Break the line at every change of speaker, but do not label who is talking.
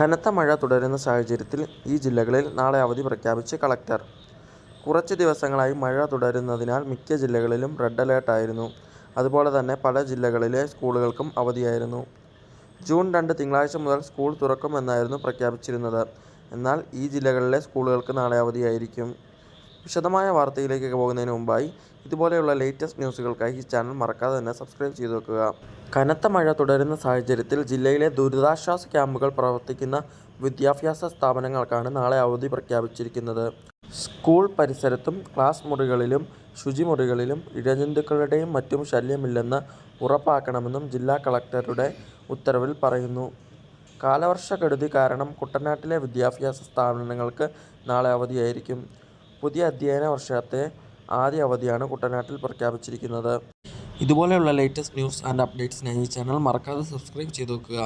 കനത്ത മഴ തുടരുന്ന സാഹചര്യത്തിൽ ഈ ജില്ലകളിൽ നാളെ അവധി പ്രഖ്യാപിച്ച് കളക്ടർ. കുറച്ച് ദിവസങ്ങളായി മഴ തുടരുന്നതിനാൽ മിക്ക ജില്ലകളിലും റെഡ് അലേർട്ട് ആയിരുന്നു. അതുപോലെ തന്നെ പല ജില്ലകളിലെ സ്കൂളുകൾക്കും അവധിയായിരുന്നു. ജൂൺ 2 തിങ്കളാഴ്ച മുതൽ സ്കൂൾ തുറക്കുമെന്നായിരുന്നു പ്രഖ്യാപിച്ചിരുന്നത്. എന്നാൽ ഈ ജില്ലകളിലെ സ്കൂളുകൾക്ക് നാളെ അവധിയായിരിക്കും. വിശദമായ വാർത്തയിലേക്ക് പോകുന്നതിന് മുമ്പായി ഇതുപോലെയുള്ള ലേറ്റസ്റ്റ് ന്യൂസുകൾക്കായി ഈ ചാനൽ മറക്കാതെ തന്നെ സബ്സ്ക്രൈബ് ചെയ്തു വെക്കുക. കനത്ത മഴ തുടരുന്ന സാഹചര്യത്തിൽ ജില്ലയിലെ ദുരിതാശ്വാസ ക്യാമ്പുകൾ പ്രവർത്തിക്കുന്ന വിദ്യാഭ്യാസ സ്ഥാപനങ്ങൾക്കാണ് നാളെ അവധി പ്രഖ്യാപിച്ചിരിക്കുന്നത്. സ്കൂൾ പരിസരത്തും ക്ലാസ് മുറികളിലും ശുചിമുറികളിലും ഇഴജന്തുക്കളുടെയും മറ്റും ശല്യമില്ലെന്ന് ഉറപ്പാക്കണമെന്നും ജില്ലാ കളക്ടറുടെ ഉത്തരവിൽ പറയുന്നു. കാലവർഷക്കെടുതി കാരണം കുട്ടനാട്ടിലെ വിദ്യാഭ്യാസ സ്ഥാപനങ്ങൾക്ക് നാളെ അവധിയായിരിക്കും. പുതിയ അധ്യയന വർഷത്തെ ആദ്യ അവധിയാണ് കുട്ടനാട്ടിൽ പ്രഖ്യാപിച്ചിരിക്കുന്നത്. ഇതുപോലെയുള്ള ലേറ്റസ്റ്റ് ന്യൂസ് ആൻഡ് അപ്ഡേറ്റ്സിനായി ഈ ചാനൽ മറക്കാതെ സബ്സ്ക്രൈബ് ചെയ്തു വെക്കുക.